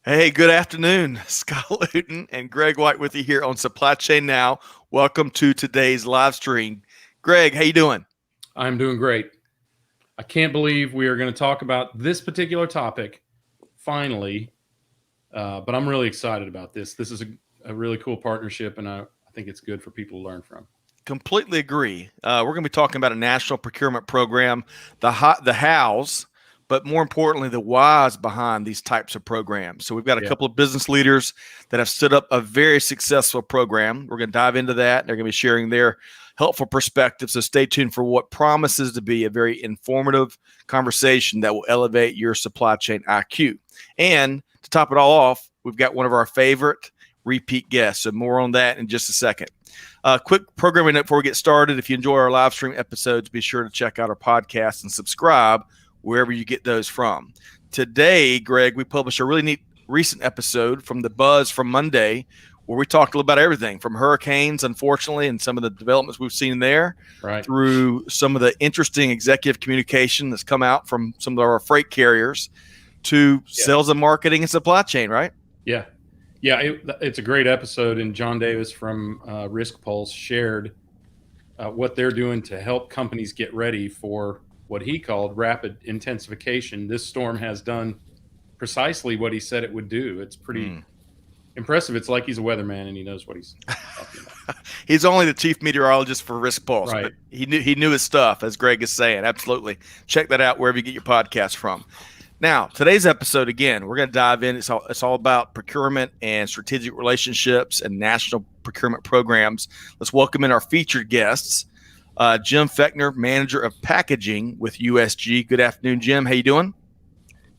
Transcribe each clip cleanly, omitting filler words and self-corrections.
Hey, good afternoon. Scott Luton and Greg White with you here on Supply Chain Now. Welcome to today's live stream. Greg, how you doing? I'm doing great. I can't believe we are going to talk about this particular topic finally, but I'm really excited about this. This is a really cool partnership, and I think it's good for people to learn from. Completely agree. We're going to be talking about a national procurement program, the hows, but more importantly, the whys behind these types of programs. So we've got a couple of business leaders that have stood up a very successful program. We're going to dive into that. They're going to be sharing their helpful perspectives. So stay tuned for what promises to be a very informative conversation that will elevate your supply chain IQ. And to top it all off, we've got one of our favorite repeat guests. So more on that in just a second. Quick programming note before we get started. If you enjoy our live stream episodes, be sure to check out our podcast and subscribe wherever you get those from. Today, Greg, we published a really neat recent episode from the Buzz from Monday where we talked a little about everything from hurricanes, unfortunately, and some of the developments we've seen there, right, through some of the interesting executive communication that's come out from some of our freight carriers to sales and marketing and supply chain, right? Yeah. It's a great episode, and John Davis from Risk Pulse shared what they're doing to help companies get ready for what he called rapid intensification. This storm has done precisely what he said it would do. It's pretty impressive. It's like he's a weatherman and he knows what he's talking about. He's only the chief meteorologist for Risk Pulse, right. But he knew his stuff, as Greg is saying. Absolutely. Check that out wherever you get your podcast from. Now, today's episode, again, we're going to dive in. It's all about procurement and strategic relationships and national procurement programs. Let's welcome in our featured guests. Jim Fechner, manager of packaging with USG. Good afternoon, Jim. How you doing?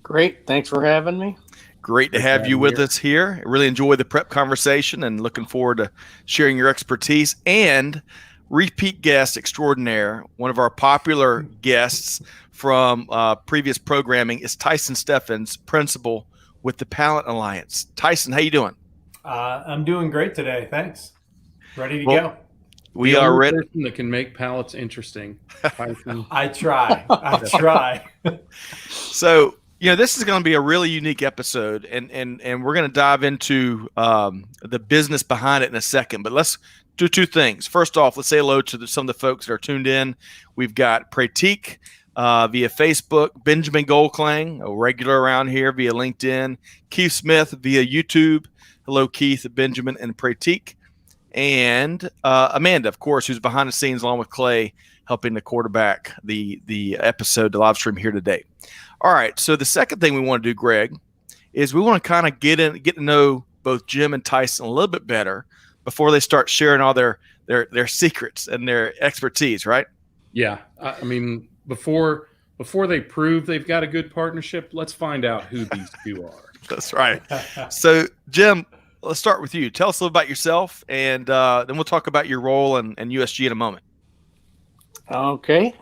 Great. Thanks for having me. Great to have you with us here. I really enjoy the prep conversation and looking forward to sharing your expertise. And repeat guest extraordinaire, one of our popular guests from previous programming is Tyson Steffens, principal with the Pallet Alliance. Tyson, how you doing? I'm doing great today. Thanks. Ready to go. We are ready. Person that can make pallets interesting. I try. So, this is going to be a really unique episode, and we're going to dive into the business behind it in a second. But let's do two things. First off, let's say hello to some of the folks that are tuned in. We've got Pratik via Facebook, Benjamin Goldklang, a regular around here via LinkedIn, Keith Smith via YouTube. Hello, Keith, Benjamin, and Pratik. And Amanda, of course, who's behind the scenes along with Clay, helping to quarterback the episode, the live stream here today. All right, so the second thing we want to do, Greg, is we want to kind of get to know both Jim and Tyson a little bit better before they start sharing all their secrets and their expertise, right? Yeah, I mean, before they prove they've got a good partnership, let's find out who these two are. That's right. So, Jim, let's start with you. Tell us a little about yourself, and then we'll talk about your role in USG in a moment. Okay.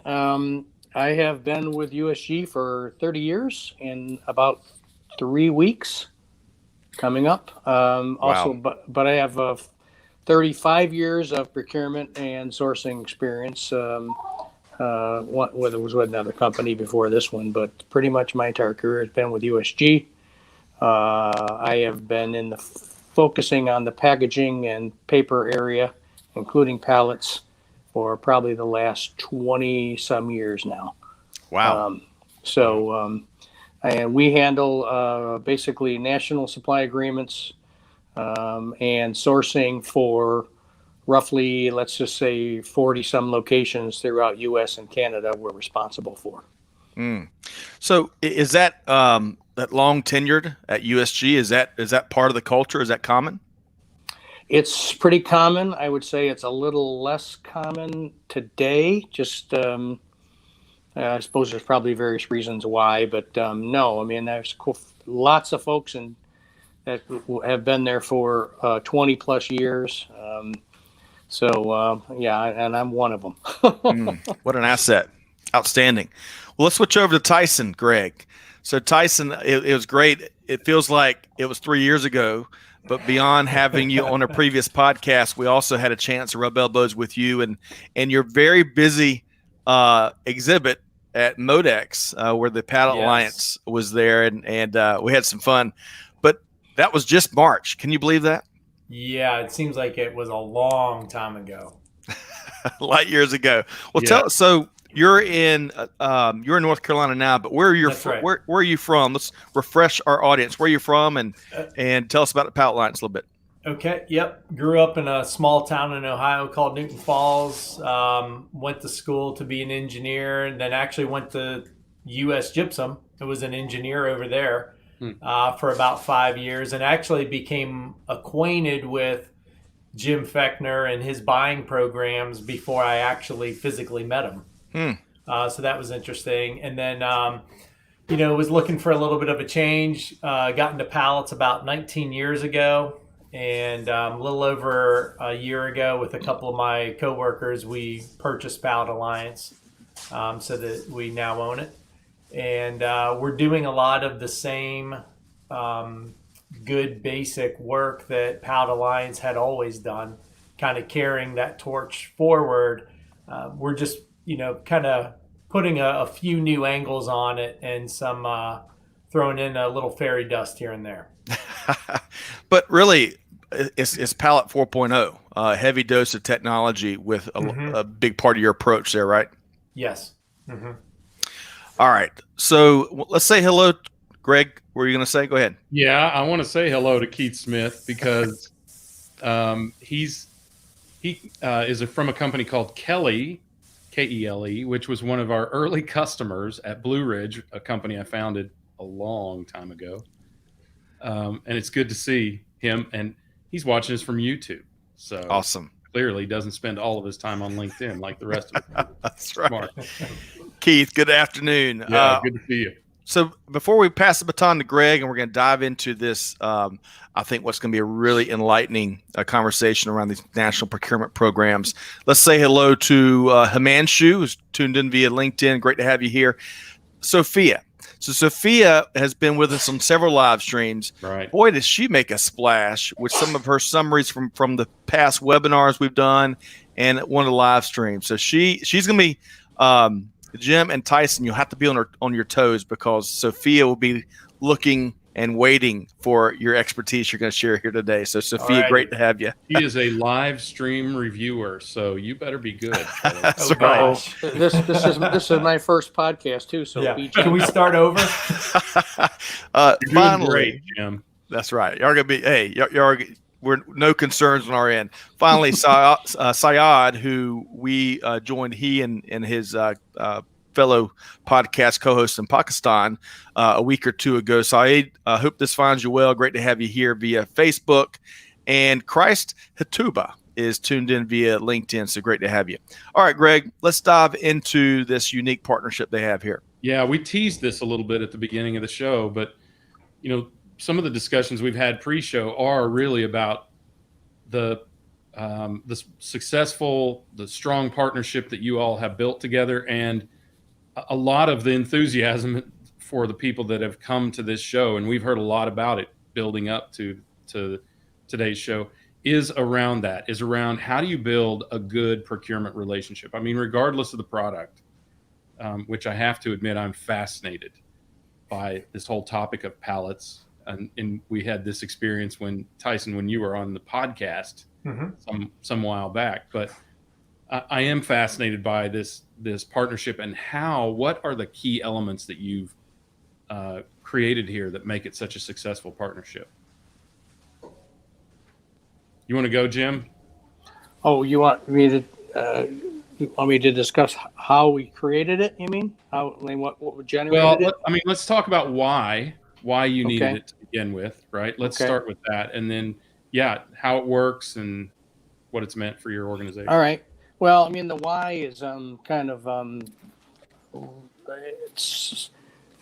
I have been with USG for 30 years in about 3 weeks coming up. Also, but I have 35 years of procurement and sourcing experience. Whether it was with another company before this one, but pretty much my entire career has been with USG. I have been focusing on the packaging and paper area, including pallets, for probably the last 20 some years now. Wow. And we handle basically national supply agreements and sourcing for roughly, let's just say 40 some locations throughout US and Canada we're responsible for. So is that that long tenured at USG? Is that part of the culture? Is that common? It's pretty common. I would say it's a little less common today. Just I suppose there's probably various reasons why, but no. I mean, there's lots of folks that have been there for 20 plus years. And I'm one of them. What an asset. Outstanding. Well, let's switch over to Tyson, Greg. So Tyson, it was great. It feels like it was 3 years ago, but beyond having you on a previous podcast, we also had a chance to rub elbows with you and your very busy exhibit at Modex, where the Pallet Alliance was there, and we had some fun. But that was just March. Can you believe that? Yeah, it seems like it was a long time ago. Light years ago. Well, tell us. So you're in North Carolina now, but where are you from? Right. Where are you from? Let's refresh our audience. Where are you from, and tell us about the Pallet Alliance a little bit. Okay. Yep. Grew up in a small town in Ohio called Newton Falls. Went to school to be an engineer, and then actually went to US Gypsum. I was an engineer over there for about 5 years, and actually became acquainted with Jim Fechner and his buying programs before I actually physically met him. So that was interesting. And then, was looking for a little bit of a change. Got into pallets about 19 years ago. And a little over a year ago, with a couple of my coworkers, we purchased Pallet Alliance, so that we now own it. And we're doing a lot of the same good basic work that Pallet Alliance had always done, kind of carrying that torch forward. We're just, kind of putting a few new angles on it, and some throwing in a little fairy dust here and there. But really, it's Pallet 4.0, a heavy dose of technology with a big part of your approach there, right? Yes. All right. So let's say hello, Greg. What are you going to say? Go ahead. Yeah, I want to say hello to Keith Smith, because he is from a company called Kelly, Kele, which was one of our early customers at Blue Ridge, a company I founded a long time ago. And it's good to see him, and he's watching us from YouTube. So awesome. Clearly doesn't spend all of his time on LinkedIn like the rest of us. That's right. Keith, good afternoon. Yeah, good to see you. So before we pass the baton to Greg, and we're going to dive into this, I think what's going to be a really enlightening conversation around these national procurement programs. Let's say hello to Himanshu, who's tuned in via LinkedIn. Great to have you here. Sophia. So Sophia has been with us on several live streams. Right. Boy, does she make a splash with some of her summaries from the past webinars we've done and one of the live streams. So she's going to be Jim and Tyson. You'll have to be on your toes, because Sophia will be looking and waiting for your expertise you're going to share here today. So Sophia, great to have you. She is a live stream reviewer, so you better be good. That's right. This is my first podcast too. So yeah. Can we start over? Finally, great, Jim. That's right. Y'all gonna be we're no concerns on our end. Finally, Syed, who we joined, he and his fellow podcast co-host in Pakistan a week or two ago. Syed, I hope this finds you well. Great to have you here via Facebook. And Christ Hatuba is tuned in via LinkedIn, so great to have you. All right, Greg, let's dive into this unique partnership they have here. Yeah, we teased this a little bit at the beginning of the show, but some of the discussions we've had pre-show are really about the strong partnership that you all have built together, and a lot of the enthusiasm for the people that have come to this show, and we've heard a lot about it building up to today's show, is around how do you build a good procurement relationship? I mean, regardless of the product, which I have to admit, I'm fascinated by this whole topic of pallets. And we had this experience when you were on the podcast some while back, but I am fascinated by this partnership and what are the key elements that you've created here that make it such a successful partnership? You want to go, Jim? Oh, you want me to discuss how we created it? You mean what generated it? I mean, let's talk about why you needed it to begin with, right? Let's start with that, and then how it works and what it's meant for your organization. All right. Well, I mean, the why is it's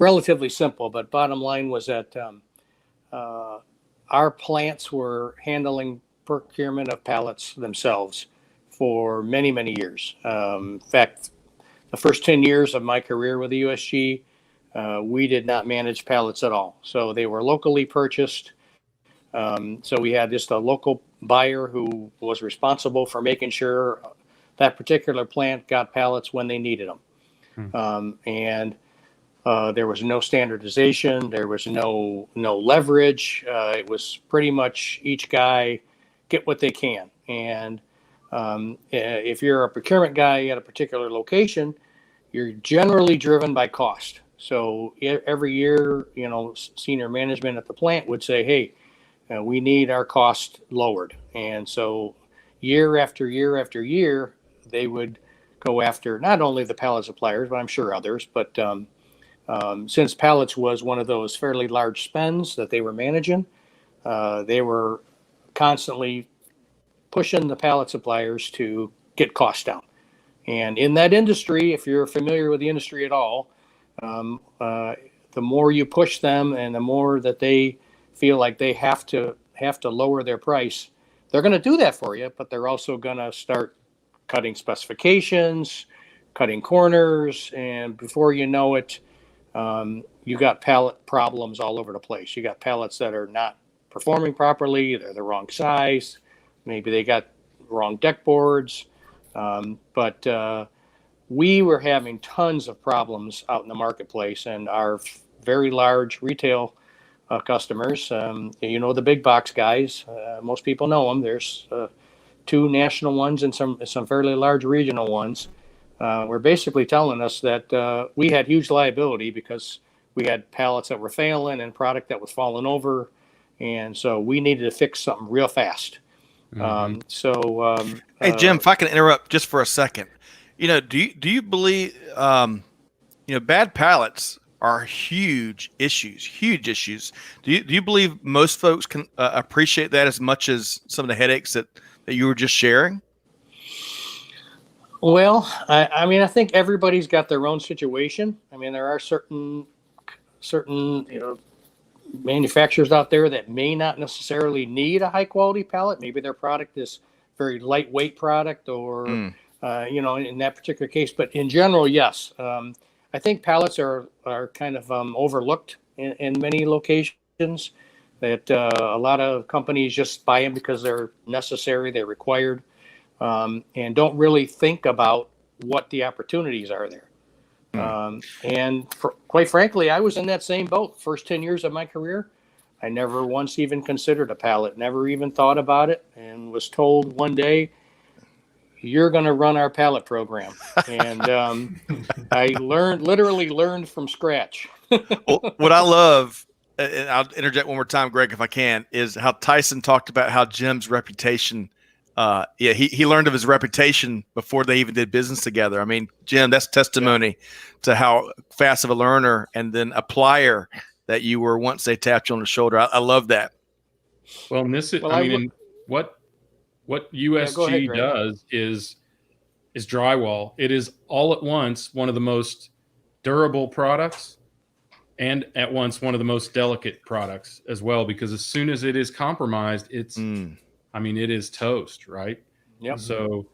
relatively simple, but bottom line was that our plants were handling procurement of pallets themselves for many, many years. In fact, the first 10 years of my career with the USG, we did not manage pallets at all. So they were locally purchased. So we had just a local buyer who was responsible for making sure that particular plant got pallets when they needed them. And there was no standardization. There was no leverage. It was pretty much each guy get what they can. And if you're a procurement guy at a particular location, you're generally driven by cost. So every year, senior management at the plant would say, hey, we need our cost lowered. And so year after year after year, they would go after not only the pallet suppliers, but I'm sure others. But since pallets was one of those fairly large spends that they were managing, they were constantly pushing the pallet suppliers to get costs down. And in that industry, if you're familiar with the industry at all, the more you push them and the more that they feel like they have to lower their price, they're going to do that for you, but they're also going to start cutting specifications, cutting corners, and before you know it, you got pallet problems all over the place. You got pallets that are not performing properly, they're the wrong size, maybe they got wrong deck boards, but we were having tons of problems out in the marketplace, and our very large retail customers, the big box guys, most people know them. There's 2 national ones and some fairly large regional ones. Were basically telling us that we had huge liability because we had pallets that were failing and product that was falling over, and so we needed to fix something real fast. Hey Jim, if I can interrupt just for a second, do you believe bad pallets are huge issues? Do you believe most folks can appreciate that as much as some of the headaches that you were just sharing? Well, I think everybody's got their own situation. I mean, there are certain manufacturers out there that may not necessarily need a high quality pallet. Maybe their product is very lightweight product, or in that particular case. But in general, yes, I think pallets are kind of overlooked in many locations. That a lot of companies just buy them because they're necessary, they're required, and don't really think about what the opportunities are there. Quite frankly, I was in that same boat. First 10 years of my career, I never once even considered a pallet, never even thought about it, and was told one day, you're going to run our pallet program. And I literally learned from scratch. Well, what I love, and I'll interject one more time, Greg, if I can, is how Tyson talked about how Jim's reputation, he learned of his reputation before they even did business together. I mean, Jim, that's testimony to how fast of a learner and then applier that you were once they tapped you on the shoulder. I love that. Well, and this is, what USG does is drywall. It is all at once one of the most durable products and at once one of the most delicate products as well, because as soon as it is compromised, it is toast, right? Yep. So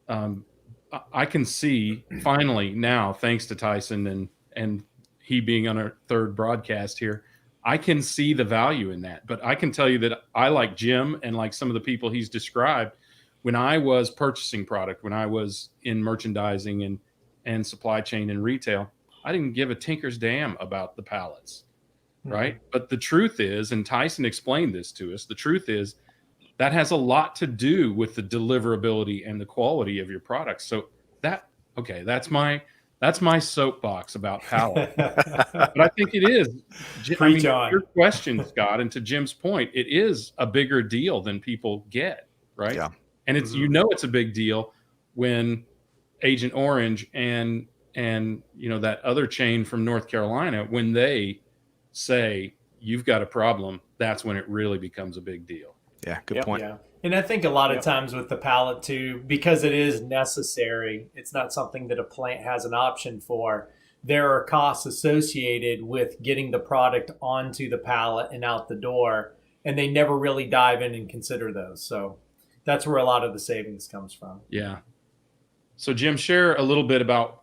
I can see finally now, thanks to Tyson and he being on our 3rd broadcast here, I can see the value in that. But I can tell you that I, like Jim and like some of the people he's described, when I was purchasing product, when I was in merchandising and supply chain and retail, I didn't give a tinker's damn about the pallets, right? But the truth is, and Tyson explained this to us, the truth is that has a lot to do with the deliverability and the quality of your products. So that's my soapbox about pallet. But I think it is. Your question, Scott, and to Jim's point, it is a bigger deal than people get, right? Yeah. And it's it's a big deal when Agent Orange and that other chain from North Carolina, when they say you've got a problem, that's when it really becomes a big deal. Yeah, good point. Yeah. And I think a lot of times with the pallet too, because it is necessary, it's not something that a plant has an option for. There are costs associated with getting the product onto the pallet and out the door, and they never really dive in and consider those. So that's where a lot of the savings comes from. Yeah. So Jim, share a little bit about,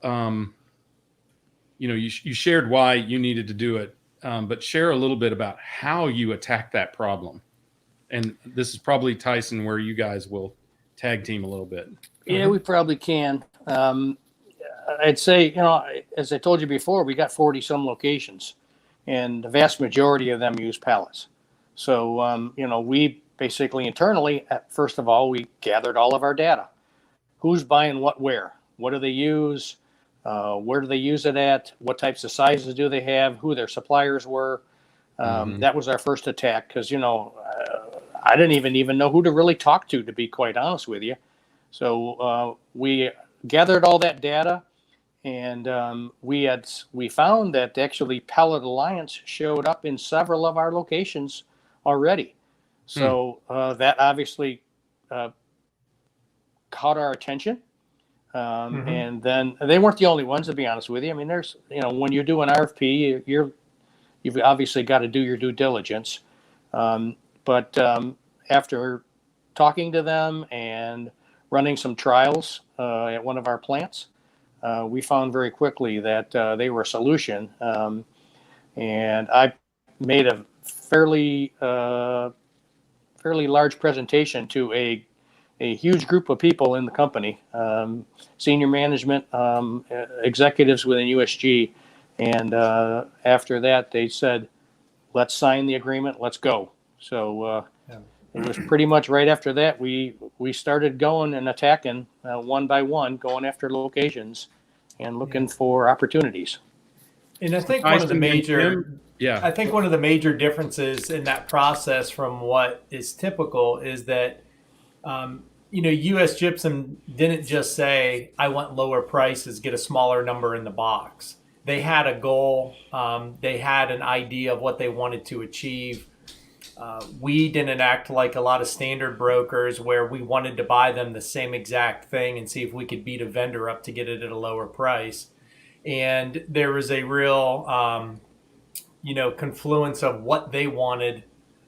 you shared why you needed to do it, but share a little bit about how you attack that problem. And this is probably, Tyson, where you guys will tag team a little bit. Yeah, we probably can. I'd say, as I told you before, we got 40 some locations, and the vast majority of them use pallets. So, we basically internally, first of all, we gathered all of our data. Who's buying what where? What do they use? Where do they use it at? What types of sizes do they have? Who their suppliers were? That was our first attack because, I didn't even know who to really talk to be quite honest with you. So we gathered all that data, and we found that actually Pallet Alliance showed up in several of our locations already. So that obviously caught our attention. And then they weren't the only ones, to be honest with you. I mean, there's, when you do an RFP, you've obviously got to do your due diligence. But after talking to them and running some trials at one of our plants, we found very quickly that they were a solution. And I made a fairly large presentation to a huge group of people in the company, senior management, executives within USG. And after that, they said, let's sign the agreement, let's go. So it was pretty much right after that, we started going and attacking one by one, going after locations and looking for opportunities. And I think one of the major differences in that process from what is typical is that US Gypsum didn't just say, I want lower prices, get a smaller number in the box. They had a goal. They had an idea of what they wanted to achieve. We didn't act like a lot of standard brokers where we wanted to buy them the same exact thing and see if we could beat a vendor up to get it at a lower price. And there was a real, confluence of what they wanted,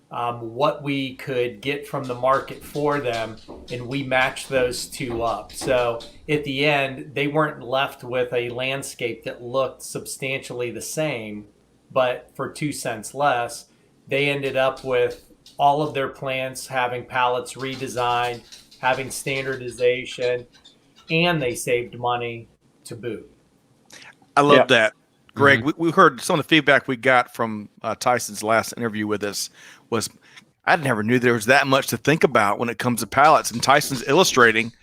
what we could get from the market for them, and we matched those two up. So at the end, they weren't left with a landscape that looked substantially the same, but for 2 cents less. They ended up with all of their plants having pallets redesigned, having standardization, and they saved money to boot. I love that. Greg, we heard some of the feedback we got from Tyson's last interview with us was, I never knew there was that much to think about when it comes to pallets. And Tyson's illustrating,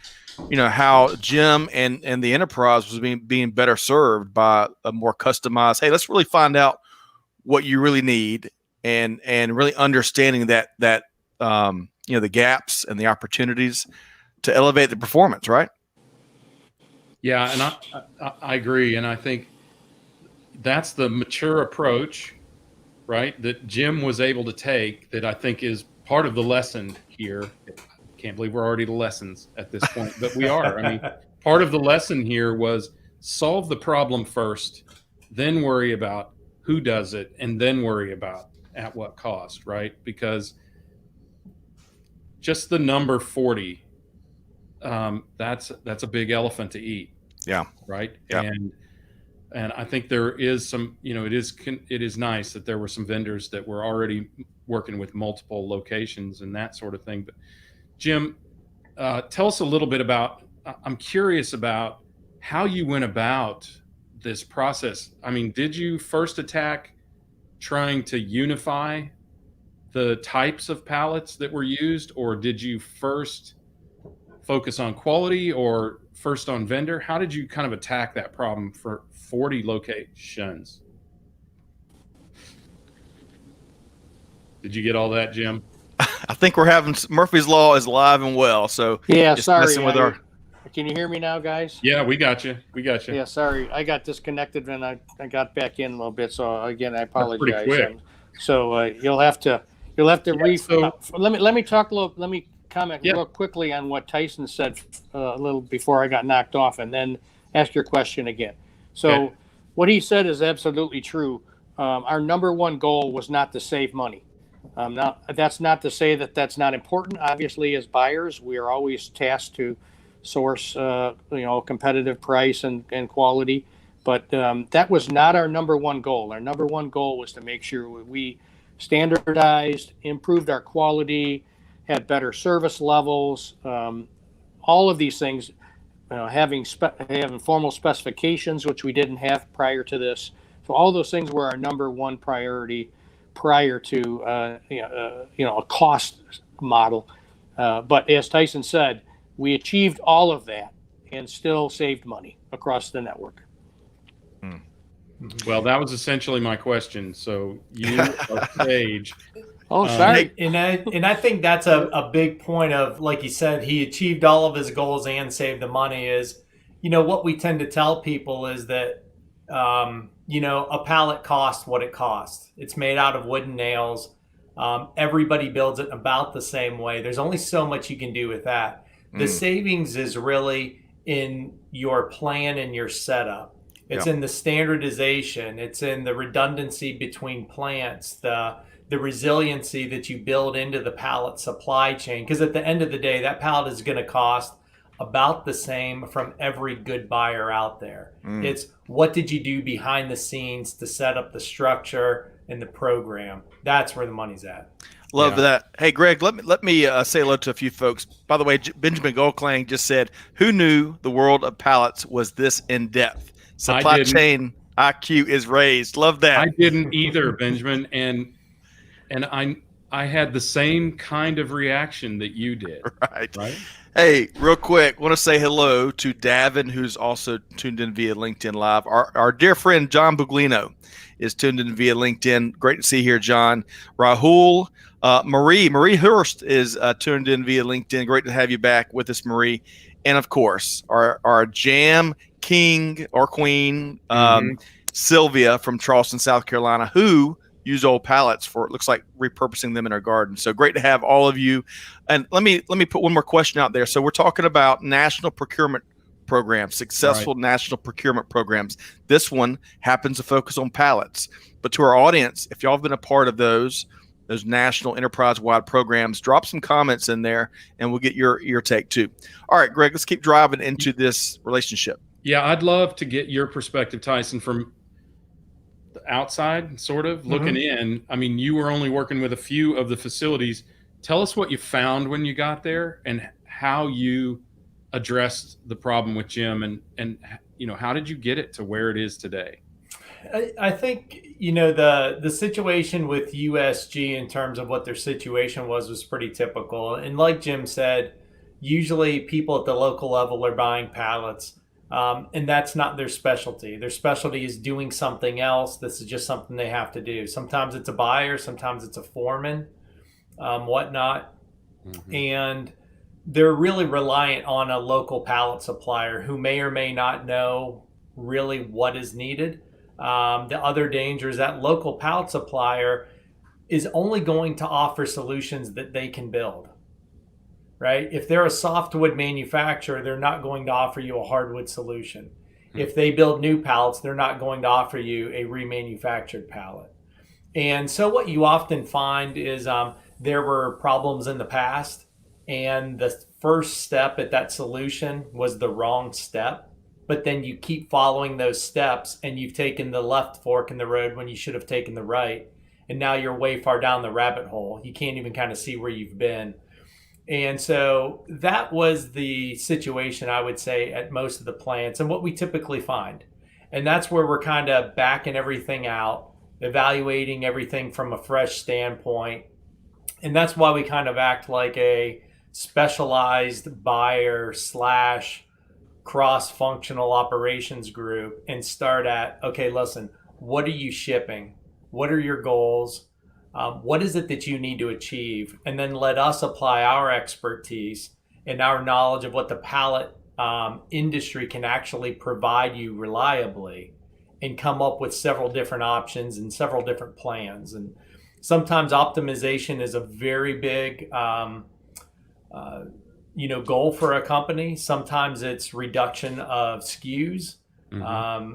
how Jim and the enterprise was being better served by a more customized, hey, let's really find out what you really need and really understanding that the gaps and the opportunities to elevate the performance, right? Yeah, and I agree. And I think that's the mature approach, right, that Jim was able to take, that I think is part of the lesson here. Can't believe we're already to lessons at this point, but we are. I mean, part of the lesson here was solve the problem first, then worry about who does it, and then worry about at what cost, right? Because just the number 40, that's a big elephant to eat. Yeah. Right. Yeah. And I think there is some, it is nice that there were some vendors that were already working with multiple locations and that sort of thing. But Jim, tell us a little bit about, I'm curious about how you went about this process. I mean, did you first attack trying to unify the types of pallets that were used, or did you first focus on quality or first on vendor? How did you kind of attack that problem for 40 locations? Did you get all that, Jim? I think we're having Murphy's Law is alive and well. So yeah, sorry. With can you hear me now, guys? Yeah, we got you. Yeah, sorry. I got disconnected and I got back in a little bit. So again, I apologize. Pretty quick. So you'll have to let me talk a little. Let me comment real quickly on what Tyson said a little before I got knocked off, and then ask your question again. So what he said is absolutely true. Our number one goal was not to save money. Now, that's not to say that that's not important. Obviously, as buyers, we are always tasked to source, competitive price and quality. But that was not our number one goal. Our number one goal was to make sure we standardized, improved our quality, had better service levels, all of these things. having formal specifications, which we didn't have prior to this. So all those things were our number one priority prior to a cost model. But as Tyson said, we achieved all of that and still saved money across the network. Well, that was essentially my question. So you are Sage. Oh, sorry. And I think that's a big point of, like you said, he achieved all of his goals and saved the money. Is, what we tend to tell people is that, a pallet costs what it costs. It's made out of wooden nails. Everybody builds it about the same way. There's only so much you can do with that. The savings is really in your plan and your setup. It's in the standardization. It's in the redundancy between plants, the resiliency that you build into the pallet supply chain. Because at the end of the day, that pallet is going to cost about the same from every good buyer out there. It's what did you do behind the scenes to set up the structure and the program. That's where the money's at. Love that. Hey, Greg, let me say hello to a few folks. By the way, Benjamin Goldklang just said, "Who knew the world of pallets was this in depth? Supply chain IQ is raised." Love that. I didn't either, Benjamin, and I had the same kind of reaction that you did. Right. Hey, real quick, want to say hello to Davin, who's also tuned in via LinkedIn Live. Our dear friend John Buglino is tuned in via LinkedIn. Great to see you here, John. Rahul, Marie Hurst is tuned in via LinkedIn. Great to have you back with us, Marie. And of course, our Jam King or Queen, Sylvia from Charleston, South Carolina, who use old pallets for, it looks like, repurposing them in our garden. So great to have all of you. And let me put one more question out there. So we're talking about national procurement programs, successful national procurement programs. This one happens to focus on pallets. But to our audience, if y'all have been a part of those national enterprise-wide programs, drop some comments in there and we'll get your take too. All right, Greg, let's keep driving into this relationship. Yeah, I'd love to get your perspective, Tyson, from the outside, sort of looking in. I mean, you were only working with a few of the facilities. Tell us what you found when you got there and how you addressed the problem with Jim, and how did you get it to where it is today? I think, the situation with USG in terms of what their situation was pretty typical. And like Jim said, usually people at the local level are buying pallets. And that's not their specialty. Their specialty is doing something else. This is just something they have to do. Sometimes it's a buyer, sometimes it's a foreman, whatnot. And they're really reliant on a local pallet supplier who may or may not know really what is needed. The other danger is that local pallet supplier is only going to offer solutions that they can build. Right? If they're a softwood manufacturer, they're not going to offer you a hardwood solution. If they build new pallets, they're not going to offer you a remanufactured pallet. And so what you often find is there were problems in the past, and the first step at that solution was the wrong step. But then you keep following those steps, and you've taken the left fork in the road when you should have taken the right. And now you're way far down the rabbit hole. You can't even kind of see where you've been. And so that was the situation, I would say, at most of the plants and what we typically find. And that's where we're kind of backing everything out, evaluating everything from a fresh standpoint. And that's why we kind of act like a specialized buyer / cross-functional operations group and start at, okay, listen, what are you shipping? What are your goals? What is it that you need to achieve? And then let us apply our expertise and our knowledge of what the pallet industry can actually provide you reliably and come up with several different options and several different plans. And sometimes optimization is a very big goal for a company. Sometimes it's reduction of SKUs,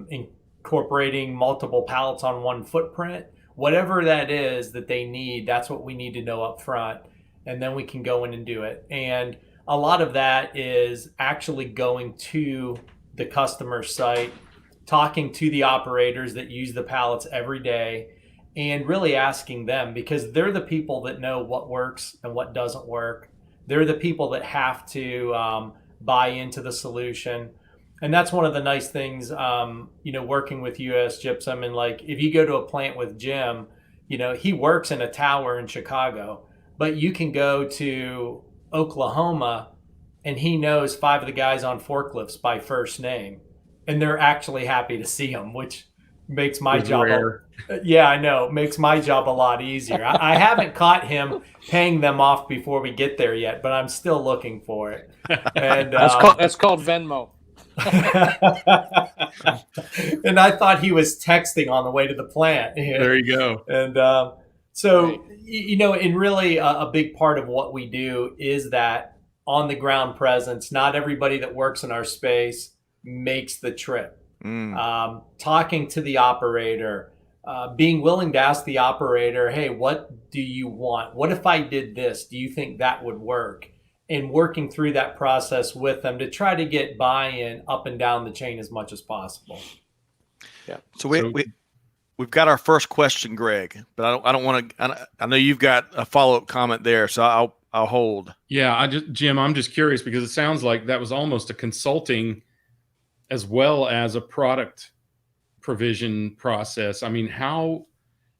incorporating multiple pallets on one footprint. Whatever that is that they need, that's what we need to know up front. And then we can go in and do it. And a lot of that is actually going to the customer site, talking to the operators that use the pallets every day, and really asking them, because they're the people that know what works and what doesn't work. They're the people that have to buy into the solution. And that's one of the nice things, working with US Gypsum. And like, if you go to a plant with Jim, he works in a tower in Chicago, but you can go to Oklahoma and he knows 5 of the guys on forklifts by first name, and they're actually happy to see him, which makes my job makes my job a lot easier. I haven't caught him paying them off before we get there yet, but I'm still looking for it. And that's called Venmo. And I thought he was texting on the way to the plant. There you go. And and really a big part of what we do is that on the ground presence. Not everybody that works in our space makes the trip. Talking to the operator, being willing to ask the operator, hey, what do you want? What if I did this? Do you think that would work? And working through that process with them to try to get buy-in up and down the chain as much as possible. Yeah. So we've got our first question, Greg, but I don't want to. I know you've got a follow-up comment there, so I'll hold. Yeah, Jim, I'm just curious because it sounds like that was almost a consulting as well as a product provision process. I mean, how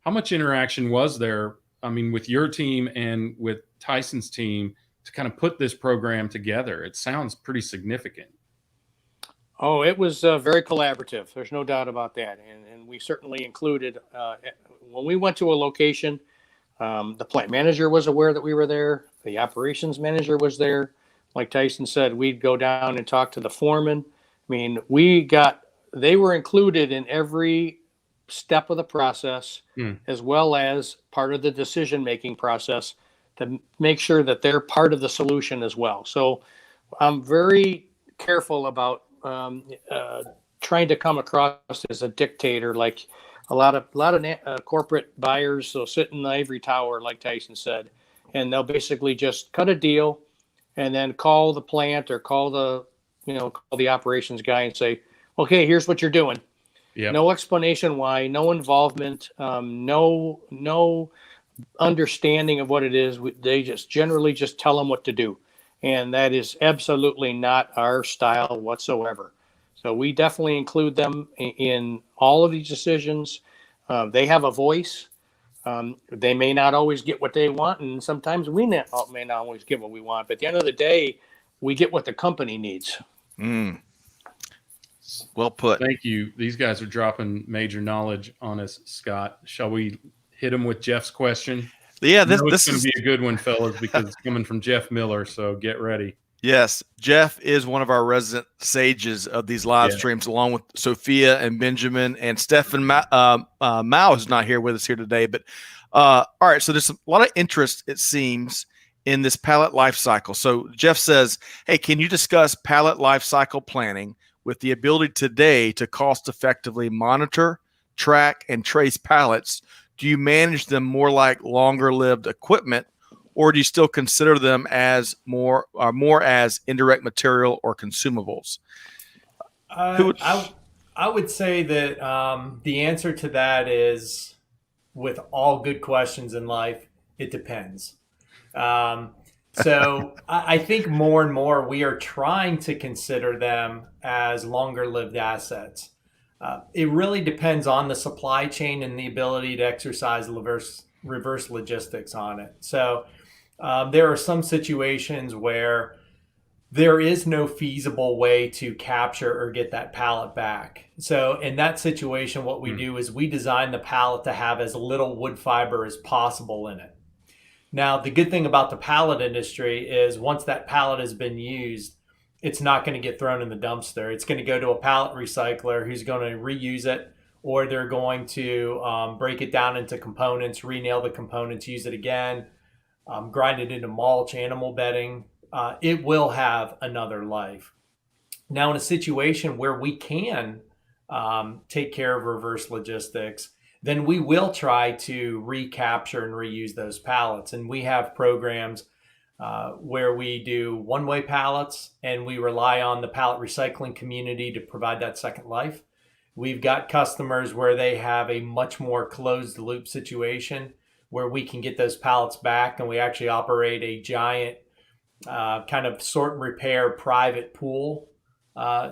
much interaction was there? I mean, with your team and with Tyson's team to kind of put this program together? It sounds pretty significant. Oh, it was very collaborative. There's no doubt about that. And we certainly included, when we went to a location, the plant manager was aware that we were there. The operations manager was there. Like Tyson said, we'd go down and talk to the foreman. I mean, they were included in every step of the process, as well as part of the decision-making process to make sure that they're part of the solution as well. So I'm very careful about trying to come across as a dictator. Like a lot of corporate buyers, they'll sit in the ivory tower, like Tyson said, and they'll basically just cut a deal and then call the plant or call the operations guy and say, okay, here's what you're doing. Yep. No explanation why, no involvement, no understanding of what it is. They just generally just tell them what to do. And that is absolutely not our style whatsoever. So we definitely include them in all of these decisions. They have a voice. They may not always get what they want, and sometimes we may not always get what we want. But at the end of the day, we get what the company needs. Well put. Thank you. These guys are dropping major knowledge on us, Scott. Shall we hit them with Jeff's question? Yeah, this is going to be a good one, fellas, because it's coming from Jeff Miller, so get ready. Yes, Jeff is one of our resident sages of these live streams, along with Sophia and Benjamin and Stefan. Mao is not here with us here today, but all right. So there's a lot of interest, it seems, in this pallet life cycle. So Jeff says, "Hey, can you discuss pallet life cycle planning with the ability today to cost effectively monitor, track, and trace pallets? Do you manage them more like longer lived equipment, or do you still consider them as more as indirect material or consumables?" I would say that the answer to that is, with all good questions in life, it depends. So I think more and more we are trying to consider them as longer lived assets. It really depends on the supply chain and the ability to exercise reverse logistics on it. So there are some situations where there is no feasible way to capture or get that pallet back. So in that situation, what we do is we design the pallet to have as little wood fiber as possible in it. Now, the good thing about the pallet industry is once that pallet has been used, it's not going to get thrown in the dumpster. It's going to go to a pallet recycler who's going to reuse it, or they're going to break it down into components, re-nail the components, use it again, grind it into mulch, animal bedding. It will have another life. Now, in a situation where we can take care of reverse logistics, then we will try to recapture and reuse those pallets. And we have programs where we do one-way pallets, and we rely on the pallet recycling community to provide that second life. We've got customers where they have a much more closed loop situation where we can get those pallets back, and we actually operate a giant kind of sort and repair private pool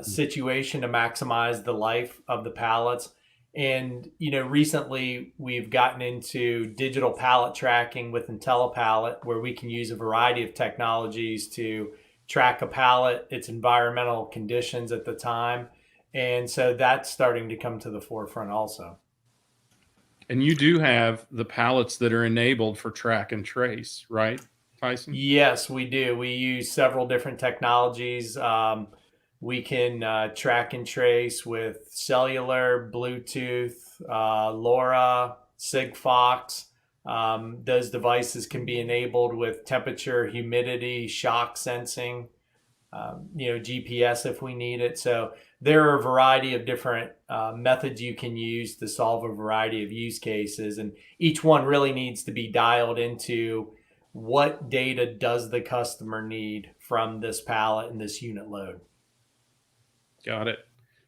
situation to maximize the life of the pallets. And, recently we've gotten into digital pallet tracking with IntelliPallet, where we can use a variety of technologies to track a pallet, its environmental conditions at the time. And so that's starting to come to the forefront also. And you do have the pallets that are enabled for track and trace, right, Tyson? Yes, we do. We use several different technologies. We can track and trace with cellular, Bluetooth, LoRa, Sigfox. Those devices can be enabled with temperature, humidity, shock sensing, GPS if we need it. So there are a variety of different methods you can use to solve a variety of use cases. And each one really needs to be dialed into what data does the customer need from this pallet and this unit load. Got it.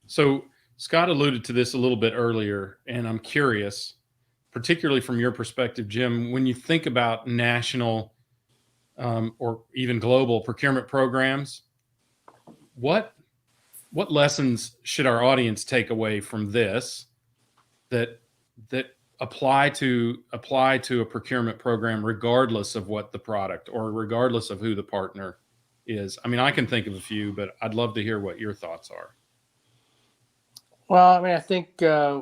So Scott alluded to this a little bit earlier, and I'm curious, particularly from your perspective, Jim, when you think about national or even global procurement programs, what lessons should our audience take away from this that apply to a procurement program, regardless of what the product or regardless of who the partner is? I mean, I can think of a few, but I'd love to hear what your thoughts are. Well, I mean, I think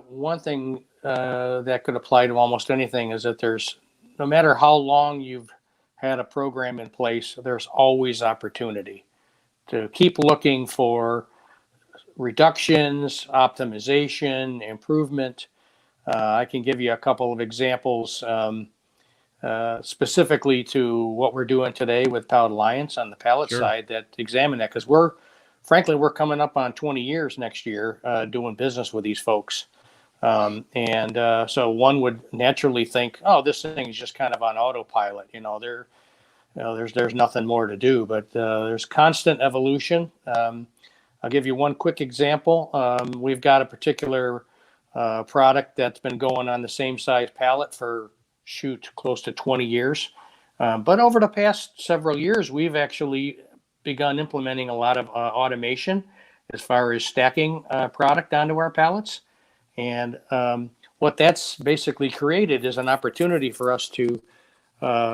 one thing that could apply to almost anything is that no matter how long you've had a program in place, there's always opportunity to keep looking for reductions, optimization, improvement. I can give you a couple of examples specifically to what we're doing today with Pallet Alliance on the pallet side that examine that, because we're coming up on 20 years next year doing business with these folks. So one would naturally think, oh, this thing is just kind of on autopilot. There's nothing more to do, but there's constant evolution. I'll give you one quick example. We've got a particular product that's been going on the same size pallet for close to 20 years. But over the past several years, we've actually begun implementing a lot of automation as far as stacking product onto our pallets. And what that's basically created is an opportunity for us to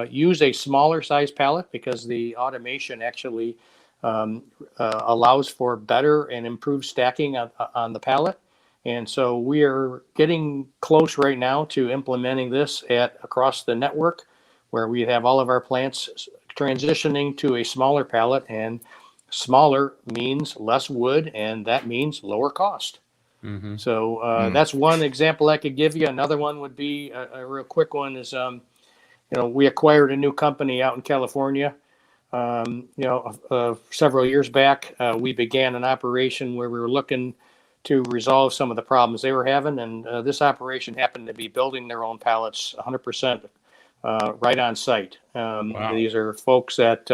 use a smaller size pallet, because the automation actually allows for better and improved stacking on the pallet. And so we are getting close right now to implementing this across the network, where we have all of our plants transitioning to a smaller pallet, and smaller means less wood, and that means lower cost. Mm-hmm. So that's one example I could give you. Another one would be a real quick one is, we acquired a new company out in California. Several years back, we began an operation where we were looking to resolve some of the problems they were having. And this operation happened to be building their own pallets 100% right on site. Wow. These are folks that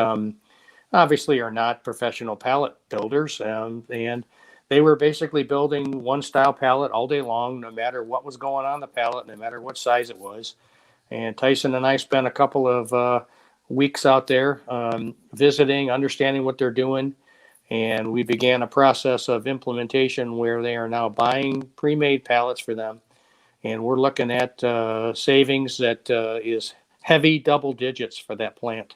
obviously are not professional pallet builders. And they were basically building one style pallet all day long, no matter what was going on the pallet, no matter what size it was. And Tyson and I spent a couple of weeks out there visiting, understanding what they're doing. And we began a process of implementation where they are now buying pre-made pallets for them. And we're looking at savings that is heavy double digits for that plant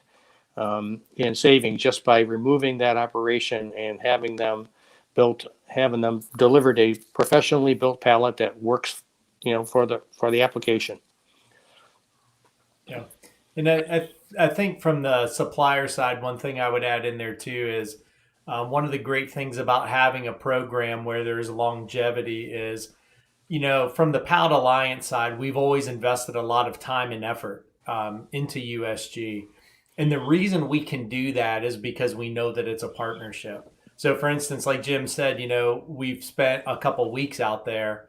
in savings, just by removing that operation and having them delivered a professionally built pallet that works, for the application. Yeah. And I think from the supplier side, one thing I would add in there too is one of the great things about having a program where there's longevity is, from the Pallet Alliance side, we've always invested a lot of time and effort into USG. And the reason we can do that is because we know that it's a partnership. So for instance, like Jim said, we've spent a couple weeks out there.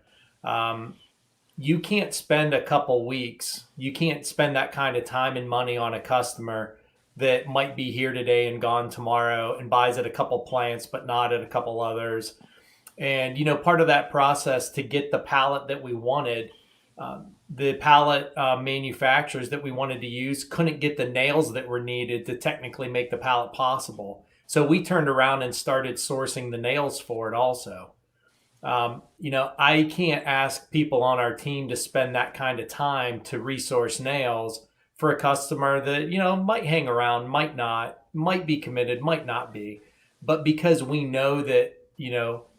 You can't spend a couple weeks. You can't spend that kind of time and money on a customer that might be here today and gone tomorrow and buys at a couple plants, but not at a couple others. And, part of that process to get the pallet that we wanted, the pallet manufacturers that we wanted to use couldn't get the nails that were needed to technically make the pallet possible. So we turned around and started sourcing the nails for it also. I can't ask people on our team to spend that kind of time to resource nails for a customer that, might hang around, might not, might be committed, might not be. But because we know that,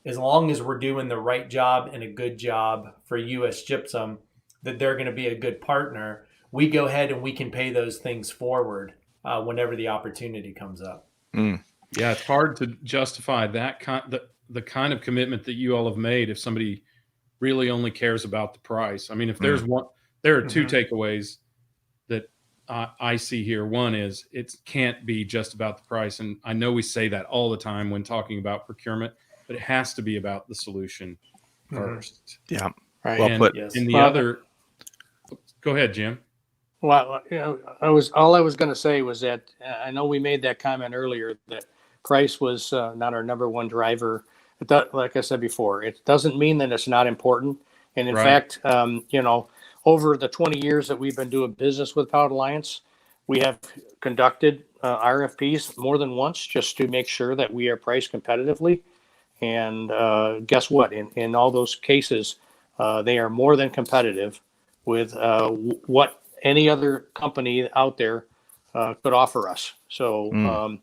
as long as we're doing the right job and a good job for US Gypsum, that they're going to be a good partner, we go ahead and we can pay those things forward whenever the opportunity comes up. Yeah, it's hard to justify the kind of commitment that you all have made if somebody really only cares about the price. I mean, if there's one, there are two takeaways that I see here. One is it can't be just about the price. And I know we say that all the time when talking about procurement, but it has to be about the solution first. Yeah. Right. Well put. And the other, go ahead, Jim. Well, I was going to say was that I know we made that comment earlier that price was not our number one driver. Like I said before, it doesn't mean that it's not important. And in fact, over the 20 years that we've been doing business with Pallet Alliance, we have conducted RFPs more than once just to make sure that we are priced competitively. And guess what? In all those cases, they are more than competitive with what any other company out there could offer us. So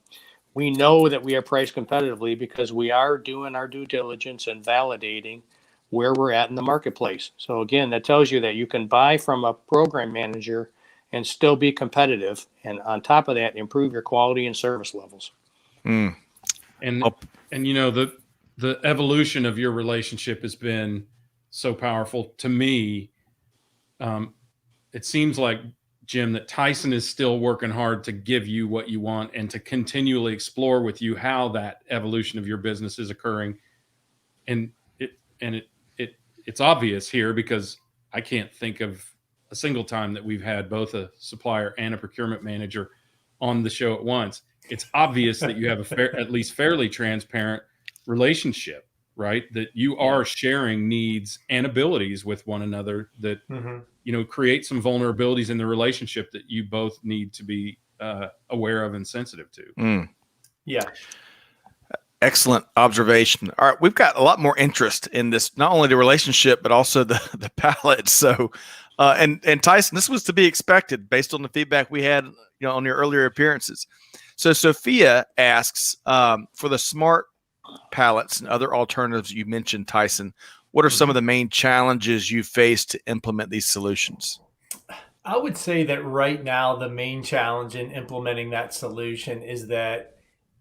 we know that we are priced competitively because we are doing our due diligence and validating where we're at in the marketplace. So again, that tells you that you can buy from a program manager and still be competitive. And on top of that, improve your quality and service levels. And the evolution of your relationship has been so powerful to me. It seems like, Jim, that Tyson is still working hard to give you what you want and to continually explore with you how that evolution of your business is occurring. And it's obvious here because I can't think of a single time that we've had both a supplier and a procurement manager on the show at once. It's obvious that you have at least fairly transparent relationship, right? That you are sharing needs and abilities with one another that, create some vulnerabilities in the relationship that you both need to be aware of and sensitive to. Yeah. Excellent observation. All right. We've got a lot more interest in this, not only the relationship, but also the pallet. So, and Tyson, this was to be expected based on the feedback we had, on your earlier appearances. So Sophia asks, for the smart pallets and other alternatives you mentioned, Tyson, what are some of the main challenges you face to implement these solutions? I would say that right now, the main challenge in implementing that solution is that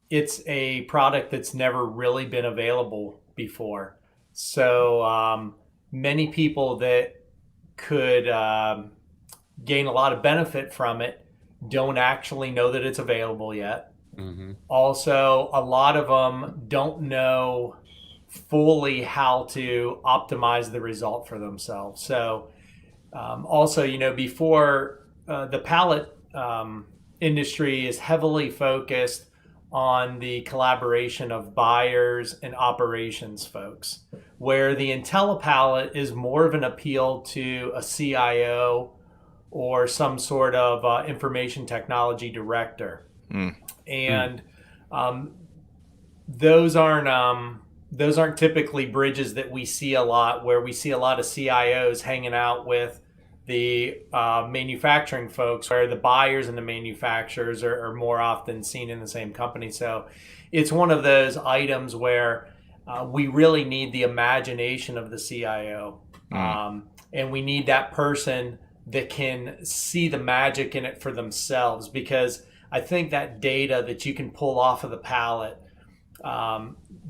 it's a product that's never really been available before. So many people that could gain a lot of benefit from it don't actually know that it's available yet. Also, a lot of them don't know fully how to optimize the result for themselves. So also, before the pallet industry is heavily focused on the collaboration of buyers and operations folks, where the IntelliPallet is more of an appeal to a CIO or some sort of information technology director. And those aren't typically bridges that we see a lot, where we see a lot of CIOs hanging out with the manufacturing folks, where the buyers and the manufacturers are more often seen in the same company. So it's one of those items where we really need the imagination of the CIO. And we need that person that can see the magic in it for themselves, because I think that data that you can pull off of the pallet,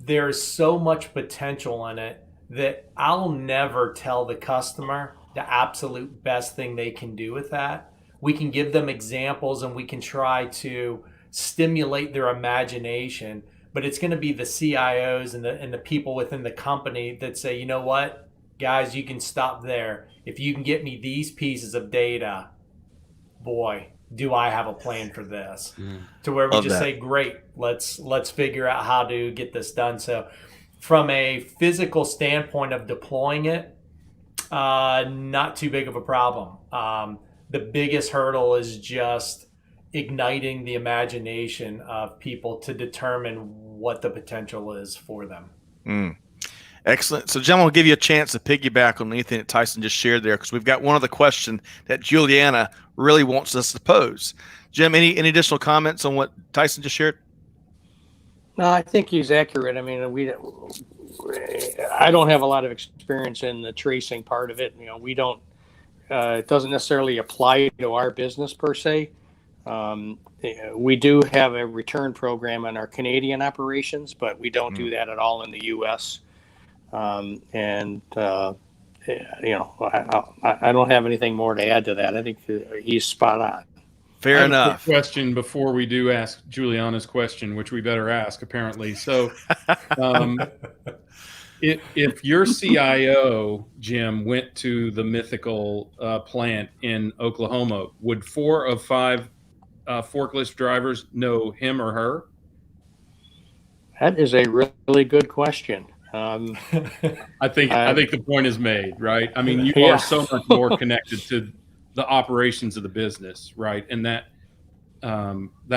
there's so much potential in it that I'll never tell the customer the absolute best thing they can do with that. We can give them examples and we can try to stimulate their imagination, but it's going to be the CIOs and the people within the company that say, you know what, guys, you can stop there. If you can get me these pieces of data, boy, do I have a plan for this? To where we just say, great, let's figure out how to get this done. So from a physical standpoint of deploying it, Not too big of a problem. The biggest hurdle is just igniting the imagination of people to determine what the potential is for them. Excellent. So, Jim, I'll give you a chance to piggyback on anything that Tyson just shared there, because we've got one other question that Juliana really wants us to pose. Jim, any additional comments on what Tyson just shared? No, I think he's accurate. I mean, I don't have a lot of experience in the tracing part of it. We don't. It doesn't necessarily apply to our business per se. We do have a return program in our Canadian operations, but we don't do that at all in the U.S. I don't have anything more to add to that. I think he's spot on. Fair enough. Quick question before we do ask Juliana's question, which we better ask apparently. So, if your CIO, Jim, went to the mythical plant in Oklahoma, would 4 of 5 forklift drivers know him or her? That is a really good question. I think the point is made, right? I mean, you are so much more connected to the operations of the business, right? And that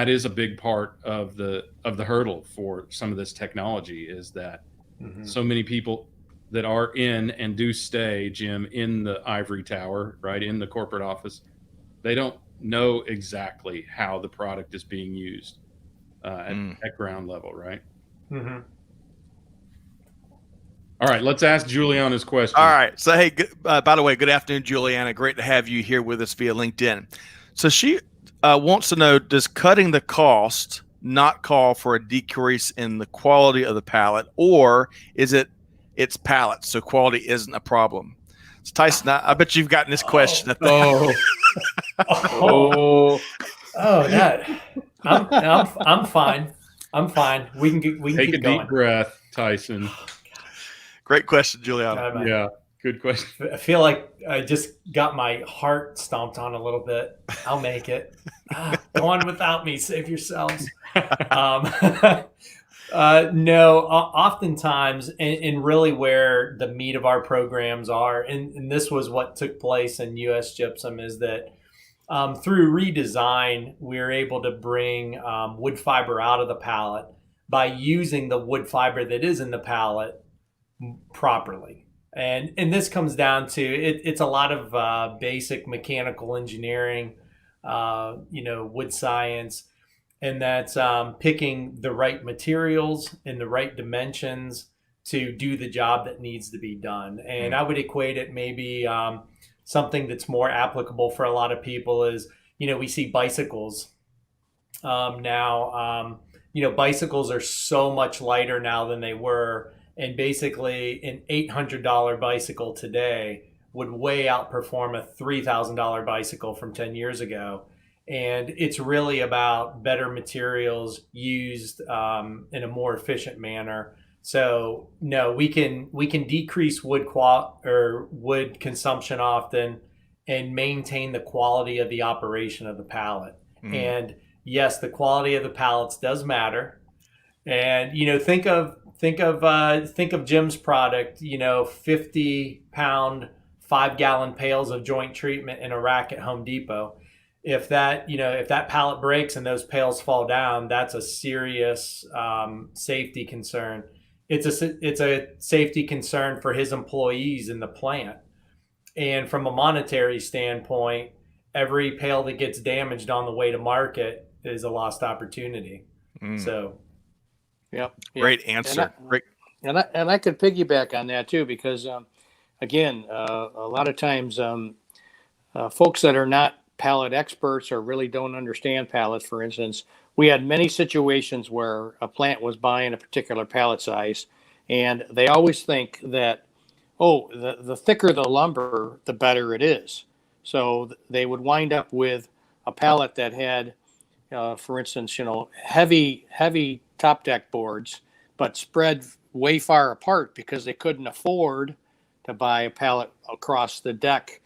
is a big part of the hurdle for some of this technology, is that so many people that are in and do stay, Jim, in the ivory tower, right, in the corporate office, they don't know exactly how the product is being used at ground level, right? Mm-hmm. All right, let's ask Juliana's question. All right. So, hey, by the way, good afternoon, Juliana. Great to have you here with us via LinkedIn. So she wants to know, does cutting the cost not call for a decrease in the quality of the pallet, or is it's pallets, so quality isn't a problem? So Tyson, I bet you've gotten this question. That I'm fine. I'm fine. We can Take keep a going. deep breath, Tyson. Great question, Juliana. Yeah, good question. I feel like I just got my heart stomped on a little bit. I'll make it. Go on without me. Save yourselves. No, oftentimes, and really where the meat of our programs are, and this was what took place in US Gypsum, is that through redesign, we're able to bring wood fiber out of the pallet by using the wood fiber that is in the pallet properly. And this comes down to it's a lot of basic mechanical engineering, wood science, and that's picking the right materials in the right dimensions to do the job that needs to be done. And I would equate it maybe something that's more applicable for a lot of people is, we see bicycles now. Bicycles are so much lighter now than they were. And basically an $800 bicycle today would way outperform a $3,000 bicycle from 10 years ago. And it's really about better materials used in a more efficient manner. So no, we can decrease wood consumption often and maintain the quality of the operation of the pallet. And yes, the quality of the pallets does matter. And think of Jim's product, 50-pound, 5-gallon pails of joint treatment in a rack at Home Depot. If that pallet breaks and those pails fall down, that's a serious safety concern. It's a safety concern for his employees in the plant. And from a monetary standpoint, every pail that gets damaged on the way to market is a lost opportunity. So. Yep. Great answer. And I could piggyback on that too, because again, a lot of times folks that are not pallet experts or really don't understand pallets, for instance, we had many situations where a plant was buying a particular pallet size, and they always think that, the thicker the lumber, the better it is. So they would wind up with a pallet that had, for instance, heavy top deck boards, but spread way far apart because they couldn't afford to buy a pallet across the deck.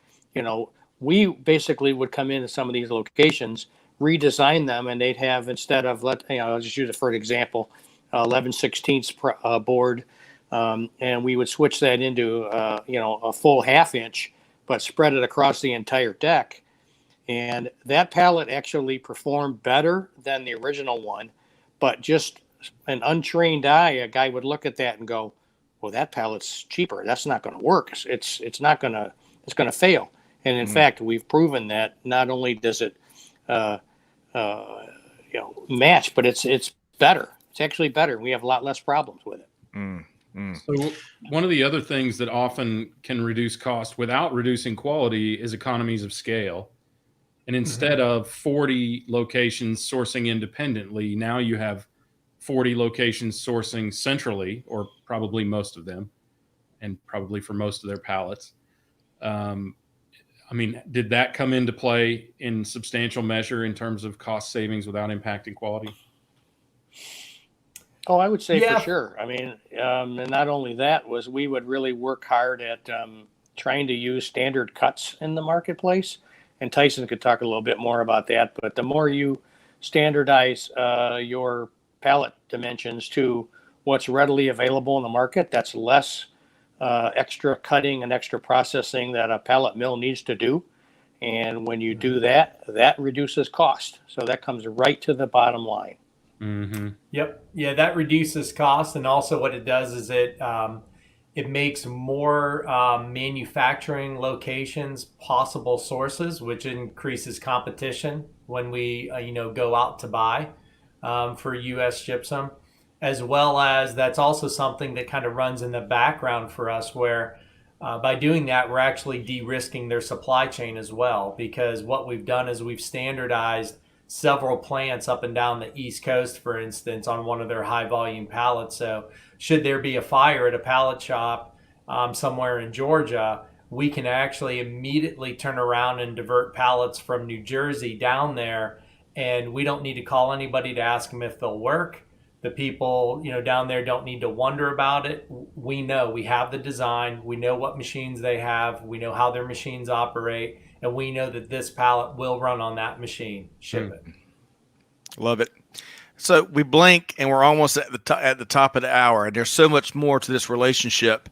We basically would come into some of these locations, redesign them, and they'd have, instead of I'll just use it for an example, 11/16 board and we would switch that into a full 1/2 inch, but spread it across the entire deck. And that pallet actually performed better than the original one, but just an untrained eye, a guy would look at that and go, well, that pallet's cheaper. That's not going to work. It's going to fail. And in fact, we've proven that not only does it, match, but it's better. It's actually better. We have a lot less problems with it. So one of the other things that often can reduce cost without reducing quality is economies of scale. And instead of 40 locations sourcing independently, now you have 40 locations sourcing centrally, or probably most of them, and probably for most of their pallets. Did that come into play in substantial measure in terms of cost savings without impacting quality? Oh, I would say for sure. And not only that, we would really work hard at trying to use standard cuts in the marketplace. And Tyson could talk a little bit more about that. But the more you standardize your pallet dimensions to what's readily available in the market, that's less extra cutting and extra processing that a pallet mill needs to do. And when you do that, that reduces cost. So that comes right to the bottom line. Yep. Yeah, that reduces cost. And also what it does is it makes more manufacturing locations possible sources, which increases competition when we go out to buy for US gypsum, as well as that's also something that kind of runs in the background for us, where by doing that, we're actually de-risking their supply chain as well, because what we've done is we've standardized several plants up and down the East Coast, for instance, on one of their high volume pallets. So should there be a fire at a pallet shop somewhere in Georgia, we can actually immediately turn around and divert pallets from New Jersey down there. And we don't need to call anybody to ask them if they'll work. The people, down there don't need to wonder about it. We know, we have the design. We know what machines they have. We know how their machines operate. And we know that this pallet will run on that machine. Ship it. Love it. So we blink and we're almost at the top of the hour, and there's so much more to this relationship.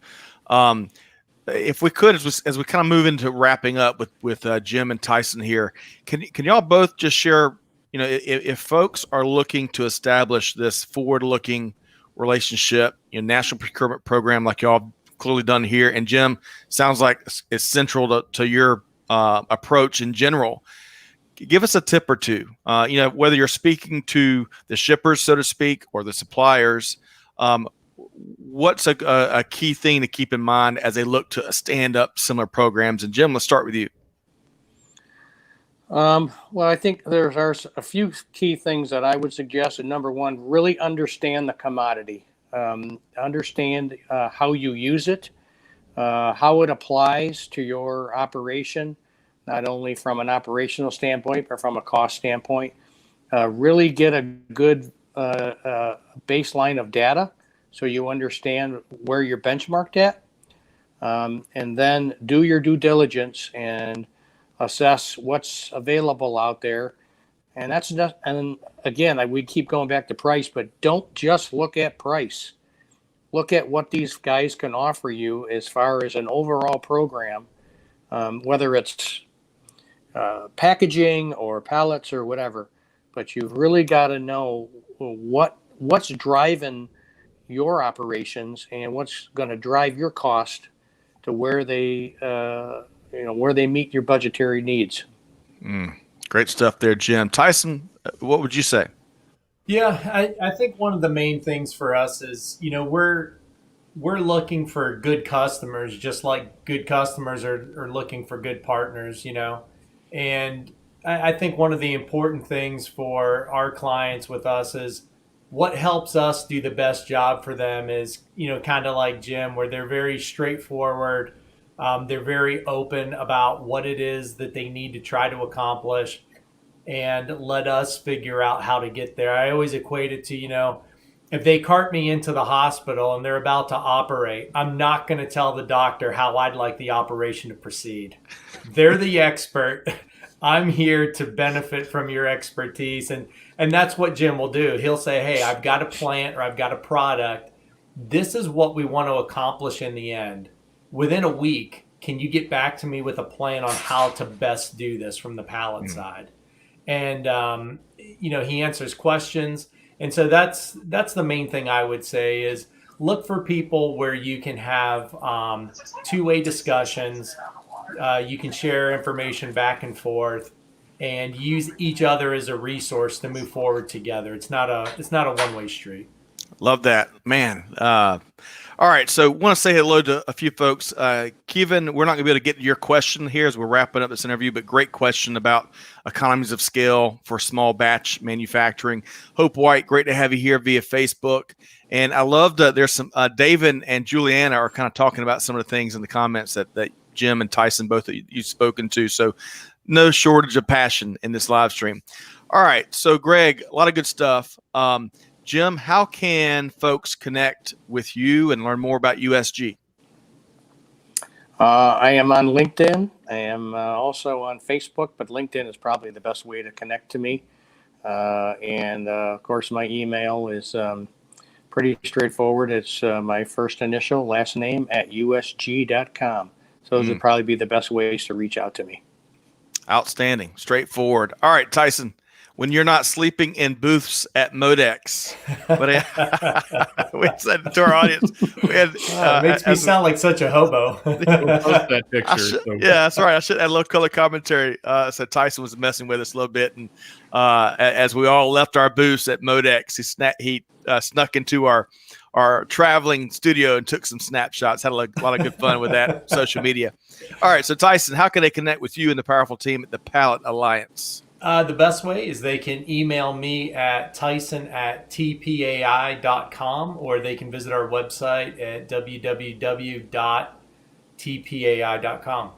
If we could, as we kind of move into wrapping up with Jim and Tyson here, can y'all both just share, if folks are looking to establish this forward-looking relationship, national procurement program like y'all have clearly done here, and Jim, sounds like it's central to your approach in general. Give us a tip or two, whether you're speaking to the shippers, so to speak, or the suppliers. What's a key thing to keep in mind as they look to stand up similar programs? And Jim, let's start with you. Well, I think there are a few key things that I would suggest. And number one, really understand the commodity. Understand how you use it, how it applies to your operation, not only from an operational standpoint, but from a cost standpoint. Really get a good baseline of data so you understand where you're benchmarked at. And then do your due diligence and assess what's available out there. And that's just, and again, we keep going back to price, but don't just look at price. Look at what these guys can offer you as far as an overall program, whether it's packaging or pallets or whatever. But you've really got to know what's driving your operations and what's going to drive your cost to where they meet your budgetary needs. Great stuff there, Jim. Tyson, what would you say? Yeah, I think one of the main things for us is, we're looking for good customers, just like good customers are looking for good partners, And I think one of the important things for our clients with us is what helps us do the best job for them is, kind of like Jim, where they're very straightforward. They're very open about what it is that they need to try to accomplish and let us figure out how to get there. I always equate it to, if they cart me into the hospital and they're about to operate, I'm not going to tell the doctor how I'd like the operation to proceed. They're the expert. I'm here to benefit from your expertise. And that's what Jim will do. He'll say, hey, I've got a plant or I've got a product this is what we want to accomplish in the end. Within a week, can you get back to me with a plan on how to best do this from the pallet side? And he answers questions. And so that's the main thing I would say is look for people where you can have two-way discussions. You can share information back and forth, and use each other as a resource to move forward together. It's not a one-way street. Love that, man. All right, so want to say hello to a few folks. Kevin, we're not going to be able to get to your question here as we're wrapping up this interview, but great question about economies of scale for small batch manufacturing. Hope White, great to have you here via Facebook. And I love that there's some David and Juliana are kind of talking about some of the things in the comments that Jim and Tyson, both of you've spoken to. So no shortage of passion in this live stream. All right, so Greg, a lot of good stuff. Jim, how can folks connect with you and learn more about USG? I am on LinkedIn. I am also on Facebook, but LinkedIn is probably the best way to connect to me. And of course, my email is pretty straightforward. It's my first initial, last name at USG.com. So those would probably be the best ways to reach out to me. Outstanding. Straightforward. All right, Tyson. When you're not sleeping in booths at Modex. But we said to our audience, it makes me sound like such a hobo. We'll post that picture. Yeah, that's right. I should add a little color commentary. So Tyson was messing with us a little bit, and as we all left our booths at Modex, he snuck into our traveling studio and took some snapshots. Had a lot of good fun with that social media. All right, so Tyson, how can they connect with you and the powerful team at the Pallet Alliance? The best way is they can email me at tyson@tpai.com, or they can visit our website at www.tpai.com.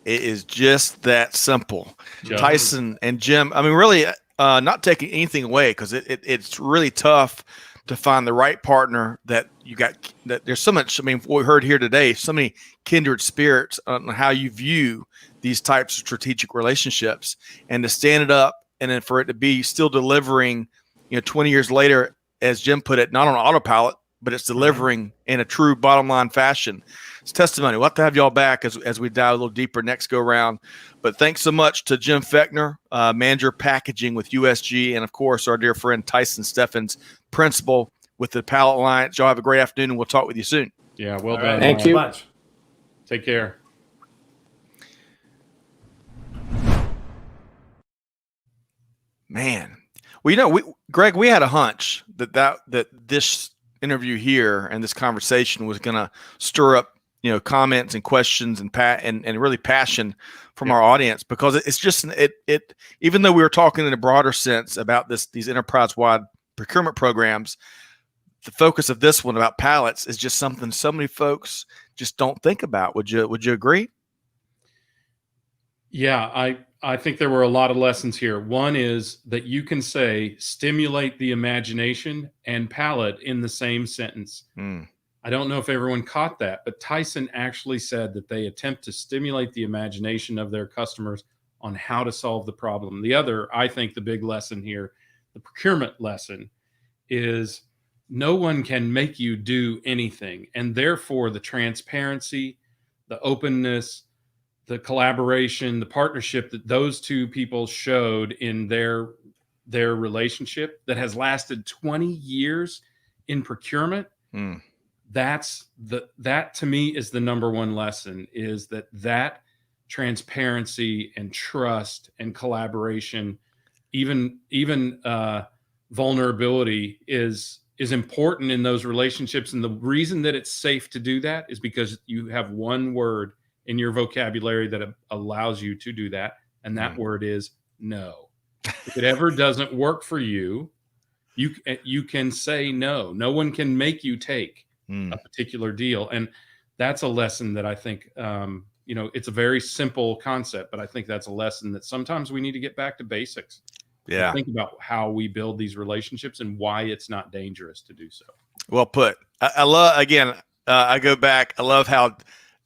It is just that simple. Jim. Tyson and Jim, I mean, really not taking anything away, because it's really tough to find the right partner that you got. That there's so much, I mean, what we heard here today, so many kindred spirits on how you view these types of strategic relationships, and to stand it up and then for it to be still delivering, 20 years later, as Jim put it, not on autopilot, but it's delivering in a true bottom line fashion. It's testimony. We'll have to have y'all back as we dive a little deeper next go round. But thanks so much to Jim Fechner, manager packaging with USG, and of course our dear friend Tyson Steffens, principal with the Pallet Alliance. Y'all have a great afternoon, and we'll talk with you soon. Yeah, well done. Thank you much. Take care. Man, well, Greg, we had a hunch that this interview here and this conversation was going to stir up, comments and questions and really passion from our audience, because it's just it. Even though we were talking in a broader sense about these enterprise-wide procurement programs, the focus of this one about pallets is just something so many folks just don't think about. Would you agree? Yeah, I think there were a lot of lessons here. One is that you can say stimulate the imagination and pallet in the same sentence. I don't know if everyone caught that, but Tyson actually said that they attempt to stimulate the imagination of their customers on how to solve the problem. The other, I think the big lesson here, the procurement lesson, is no one can make you do anything. And therefore the transparency, the openness, the collaboration, the partnership that those two people showed in their relationship that has lasted 20 years in procurement. That to me is the number one lesson, is that transparency and trust and collaboration, even vulnerability is important in those relationships. And the reason that it's safe to do that is because you have one word in your vocabulary that allows you to do that. And that word is no. If it ever doesn't work for you, you can say no. No one can make you take a particular deal. And that's a lesson that I think, it's a very simple concept, but I think that's a lesson that sometimes we need to get back to basics. Yeah. Think about how we build these relationships and why it's not dangerous to do so. Well put. I love, again, I go back. I love how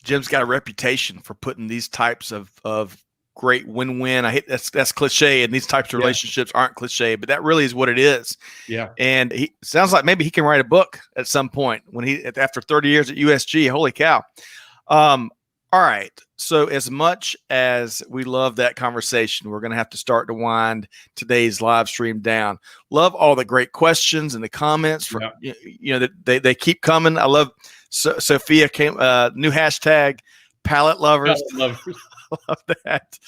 Jim's got a reputation for putting these types of great win-win. I hate that's cliche, and these types of relationships aren't cliche, but that really is what it is. Yeah. And he sounds like maybe he can write a book at some point after 30 years at USG. Holy cow. All right. So as much as we love that conversation, we're going to have to start to wind today's live stream down. Love all the great questions and the comments from, that they keep coming. I love Sophia came, new hashtag pallet lovers. Love that.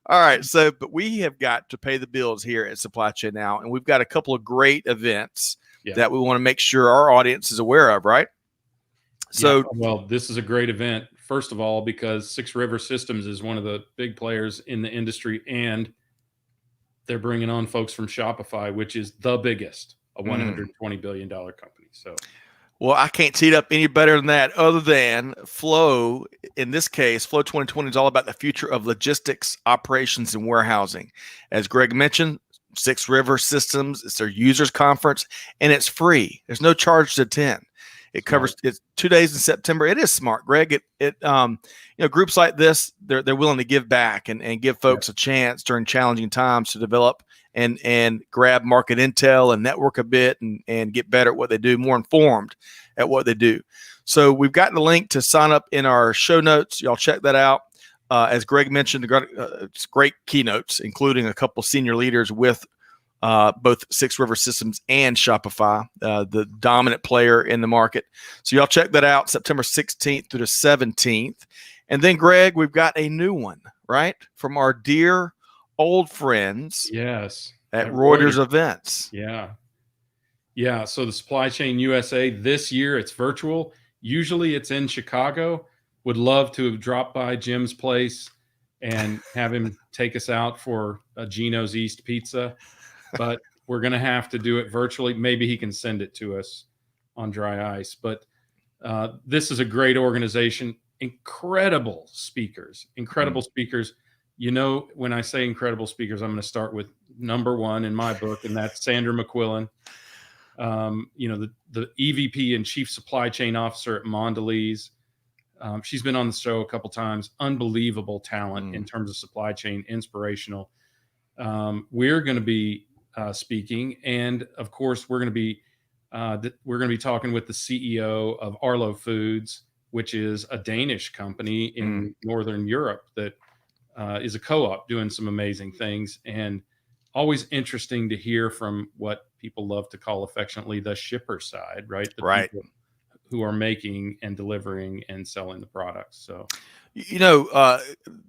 All right. So, but we have got to pay the bills here at Supply Chain Now, and we've got a couple of great events that we want to make sure our audience is aware of, right? So, well, this is a great event. First of all, because Six River Systems is one of the big players in the industry, and they're bringing on folks from Shopify, which is the biggest, a $120 billion company. So, well, I can't tee it up any better than that, other than Flow. In this case, Flow 2020 is all about the future of logistics, operations, and warehousing. As Greg mentioned, Six River Systems, it's their users conference, and it's free. There's no charge to attend. It covers it's 2 days in September. It is smart, Greg. Groups like this, they're willing to give back and give folks a chance during challenging times to develop and grab market intel and network a bit and get better at what they do, more informed at what they do. So we've got the link to sign up in our show notes. Y'all check that out. As Greg mentioned, it's great keynotes, including a couple senior leaders with both Six River Systems and Shopify, the dominant player in the market. So y'all check that out, September 16th through the 17th. And then, Greg, we've got a new one, right, from our dear old friends at Reuters Events. Yeah. So the Supply Chain USA this year, it's virtual. Usually it's in Chicago. Would love to have dropped by Jim's place and have him take us out for a Gino's East pizza. But we're going to have to do it virtually. Maybe he can send it to us on dry ice. But this is a great organization. Incredible speakers. You know, when I say incredible speakers, I'm going to start with number one in my book, and that's Sandra Mcquillen. The EVP and Chief Supply Chain Officer at Mondelez. She's been on the show a couple times. Unbelievable talent in terms of supply chain, inspirational. We're going to be speaking, and of course we're going to be talking with the CEO of Arlo Foods, which is a Danish company in Northern Europe that is a co-op doing some amazing things, and always interesting to hear from what people love to call affectionately the shipper side, right? People who are making and delivering and selling the products. So,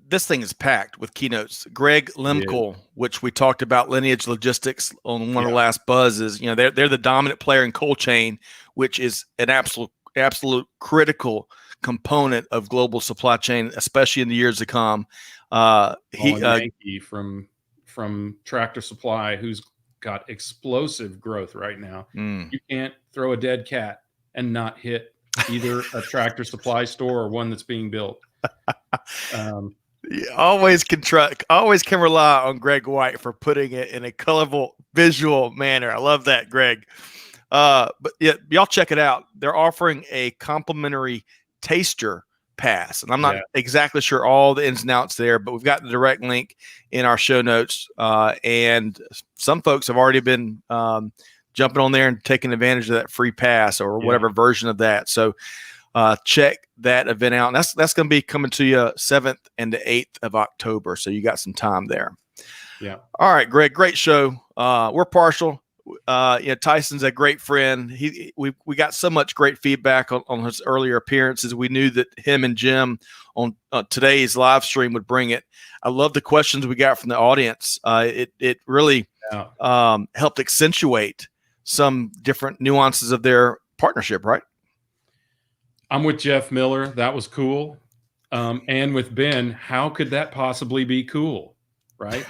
this thing is packed with keynotes. Greg Lemkel, which we talked about, Lineage Logistics on one of the last buzzes. They're the dominant player in cold chain, which is an absolute critical component of global supply chain, especially in the years to come. Yankee from Tractor Supply, who's got explosive growth right now. You can't throw a dead cat and not hit either a Tractor Supply store or one that's being built. Always can rely on Greg White for putting it in a colorful visual manner. I love that, Greg. But y'all check it out. They're offering a complimentary taster pass, and I'm not exactly sure all the ins and outs there, but we've got the direct link in our show notes. And some folks have already been jumping on there and taking advantage of that free pass or whatever version of that. So check that event out. And that's going to be coming to you 7th and the 8th of October. So you got some time there. Yeah. All right, Greg, great show. We're partial. Tyson's a great friend. We got so much great feedback on his earlier appearances. We knew that him and Jim on today's live stream would bring it. I love the questions we got from the audience. It really helped accentuate some different nuances of their partnership, right? I'm with Jeff Miller. That was cool. And with Ben, how could that possibly be cool, right?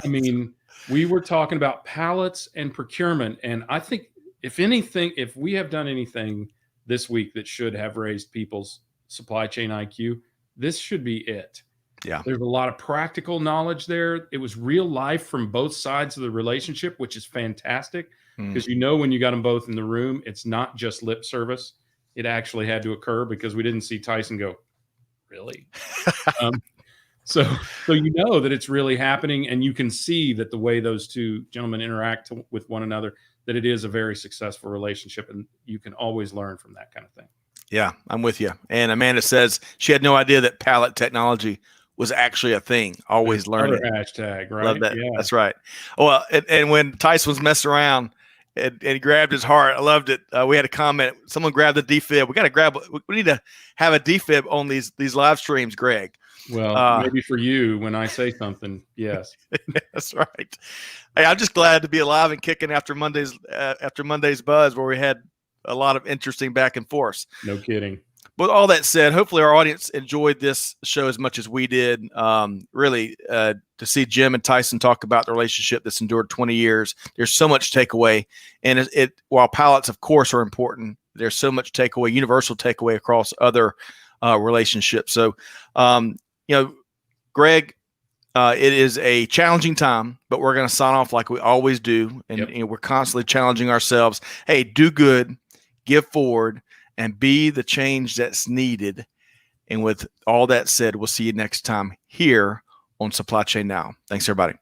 I mean, we were talking about pallets and procurement, and I think if we have done anything this week that should have raised people's supply chain IQ, this should be it. Yeah. There's a lot of practical knowledge there. It was real life from both sides of the relationship, which is fantastic because when you got them both in the room, it's not just lip service. It actually had to occur because we didn't see Tyson go, really? So you know that it's really happening, and you can see that the way those two gentlemen interact with one another, that it is a very successful relationship, and you can always learn from that kind of thing. Yeah, I'm with you. And Amanda says she had no idea that pallet technology was actually a thing. Always learning. Another hashtag, right? Love that. Yeah. That's right. Well, and when Tyson was messing around and he grabbed his heart, I loved it. We had a comment. Someone grabbed the defib. We got to grab. We need to have a defib on these live streams, Greg. Well, maybe for you when I say something, yes. That's right. Hey, I'm just glad to be alive and kicking after Monday's buzz, where we had a lot of interesting back and forth. No kidding. But all that said, hopefully our audience enjoyed this show as much as we did. Really, to see Jim and Tyson talk about the relationship that's endured 20 years, there's so much takeaway. And while pallets, of course, are important, there's so much takeaway, universal takeaway across other relationships. So, Greg, it is a challenging time, but we're going to sign off like we always do. And we're constantly challenging ourselves. Hey, do good, give forward, and be the change that's needed. And with all that said, we'll see you next time here on Supply Chain Now. Thanks, everybody.